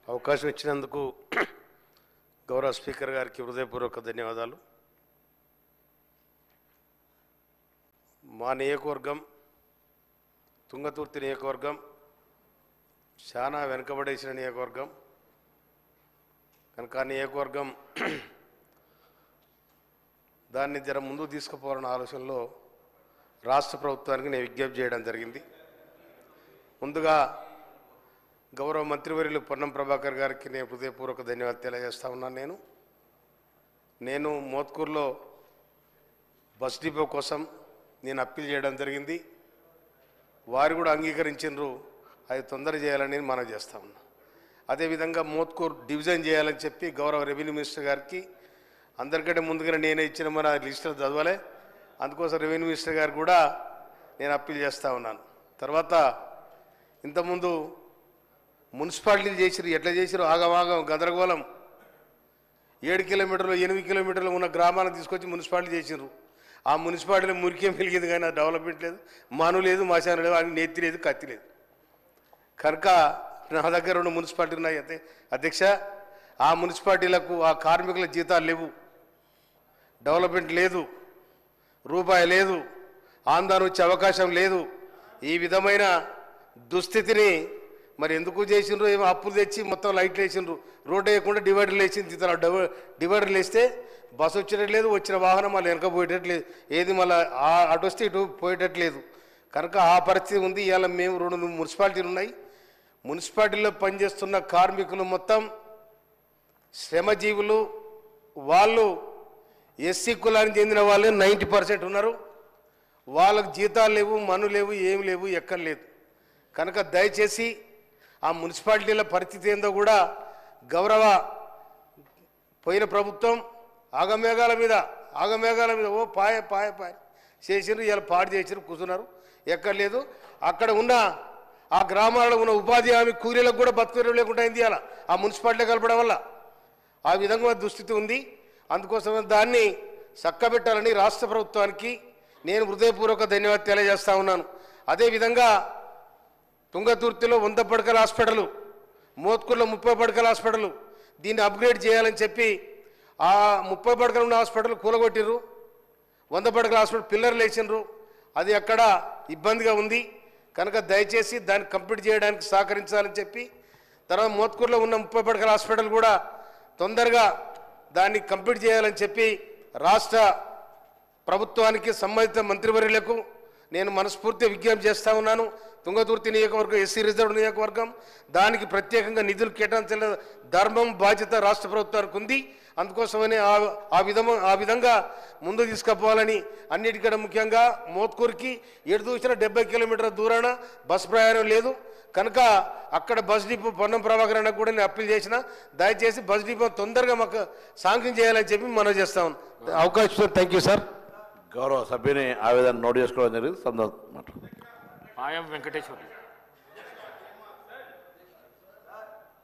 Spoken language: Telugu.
అవకాశం ఇచ్చినందుకు గౌరవ స్పీకర్ గారికి హృదయపూర్వక ధన్యవాదాలు. మా నియోజకవర్గం తుంగతుర్తి నియోజకవర్గం చాలా వెనుకబడేసిన నియోజకవర్గం కనుక ఆ నియోజకవర్గం దాన్ని జర ముందుకు తీసుకుపోవాలన్న ఆలోచనలో రాష్ట్ర ప్రభుత్వానికి నేను విజ్ఞప్తి చేయడం జరిగింది. ముందుగా గౌరవ మంత్రివర్యులు పొన్నం ప్రభాకర్ గారికి నేను హృదయపూర్వక ధన్యవాదాలు తెలియజేస్తా ఉన్నాను. నేను మోత్కూరులో బస్ డిపో కోసం నేను అప్పీల్ చేయడం జరిగింది. వారు కూడా అంగీకరించారు. అది తొందర చేయాలని మనం చేస్తా ఉన్నా. అదేవిధంగా మోత్కూరు డివిజన్ చేయాలని చెప్పి గౌరవ రెవెన్యూ మినిస్టర్ గారికి అందరికంటే ముందుగానే నేనే ఇచ్చిన మన లిస్టులు చదవలే. అందుకోసం రెవెన్యూ మినిస్టర్ గారు కూడా నేను అప్పీల్ చేస్తూ ఉన్నాను. తర్వాత ఇంతకుముందు మున్సిపాలిటీలు చేసిరు, ఎట్లా చేసిరు ఆగమాగం గందరగోళం. 7 కిలోమీటర్లు 8 కిలోమీటర్లు ఉన్న గ్రామాలను తీసుకొచ్చి మున్సిపాలిటీ చేసినారు. ఆ మున్సిపాలిటీలో మురికేం పెరిగింది కానీ అది డెవలప్మెంట్ లేదు, మను లేదు, మశానం లేదు, అని నెత్తి లేదు, కత్తి లేదు. కనుక నా దగ్గర 2 మున్సిపాలిటీ ఉన్నాయి. అయితే అధ్యక్ష, ఆ మున్సిపాలిటీలకు ఆ కార్మికుల జీతాలు లేవు, డెవలప్మెంట్ లేదు, రూపాయి లేదు, ఆందోళన వచ్చే అవకాశం లేదు. ఈ విధమైన దుస్థితిని మరి ఎందుకు చేసిండ్రు? ఏమో అప్పులు తెచ్చి మొత్తం లైట్లు వేసిండ్రు, రోడ్డు వేయకుండా డివైడర్లు వేసింది. డివైడర్లు వేస్తే బస్సు వచ్చేటట్లేదు, వచ్చిన వాహనం మళ్ళీ వెనక పోయేటట్లేదు, ఏది మళ్ళీ అటు వస్తే ఇటు పోయేటట్లేదు. కనుక ఆ పరిస్థితి ఉంది. ఇవాళ మేము 2 మున్సిపాలిటీలు ఉన్నాయి. మున్సిపాలిటీలో పనిచేస్తున్న కార్మికులు మొత్తం శ్రమజీవులు. వాళ్ళు ఎస్సీ కులానికి చెందిన వాళ్ళే 90% ఉన్నారు. వాళ్ళకు జీతాలు లేవు, మను లేవు, ఏమి లేవు, ఎక్కడ లేదు. కనుక దయచేసి ఆ మున్సిపాలిటీల పరిస్థితి ఏందో కూడా గౌరవ పోయిన ప్రభుత్వం ఆగమేఘాల మీద ఓ పాయ చేసినారు. ఇలా పాడు చేసినారు, కూర్చున్నారు, ఎక్కడ లేదు. అక్కడ ఉన్న ఆ గ్రామాలలో ఉన్న ఉపాధి హామీ కూలీలకు కూడా బతుకు లేకుండా అయింది అలా ఆ మున్సిపాలిటీ కలపడం వల్ల. ఆ విధంగా దుస్థితి ఉంది. అందుకోసం దాన్ని చక్కబెట్టాలని రాష్ట్ర ప్రభుత్వానికి నేను హృదయపూర్వక ధన్యవాదాలు తెలియజేస్తా ఉన్నాను. అదేవిధంగా తుంగతుర్తిలో 100 పడకల హాస్పిటల్, మోత్కూరులో 30 పడకల హాస్పిటల్, దీన్ని అప్గ్రేడ్ చేయాలని చెప్పి ఆ 30 పడకలు ఉన్న హాస్పిటల్ కూలగొట్టిర్రు. 100 పడకల హాస్పిటల్ పిల్లర్లు వేసినారు. అది అక్కడ ఇబ్బందిగా ఉంది. కనుక దయచేసి దాన్ని కంప్లీట్ చేయడానికి సహకరించాలని చెప్పి, తర్వాత మోత్కూరులో ఉన్న 30 పడకల హాస్పిటల్ కూడా తొందరగా దాన్ని కంప్లీట్ చేయాలని చెప్పి రాష్ట్ర ప్రభుత్వానికి సంబంధిత మంత్రివర్యులకు నేను మనస్ఫూర్తిగా విజ్ఞప్తి చేస్తూ ఉన్నాను. తుంగతుర్తి నియోజకవర్గం ఎస్సీ రిజర్వ్ నియోజకవర్గం, దానికి ప్రత్యేకంగా నిధులు కేటాయించాల ధర్మం బాధ్యత రాష్ట్ర ప్రభుత్వానికి ఉంది. అందుకోసమనే ఆ విధంగా ముందు తీసుకుపోవాలని, అన్నిటికంటే ముఖ్యంగా మోత్కూరుకి ఎటు చూసినా 70 కిలోమీటర్ల దూరాన బస్ ప్రయాణం లేదు. కనుక అక్కడ బస్ డిపో పొన్నం ప్రభాకర్ అన్న కూడా నేను అప్పీల్ చేసిన, దయచేసి బస్ డిపో తొందరగా మాకు శాంక్షన్ చేయాలని చెప్పి మనం చేస్తాం. అవకాశం థ్యాంక్ యూ సార్. గౌరవ సభ్యుని ఆవేదన నోట్ చేసుకోవడం జరిగింది. సందర్భం ఆయం వెంకటేశ్వర.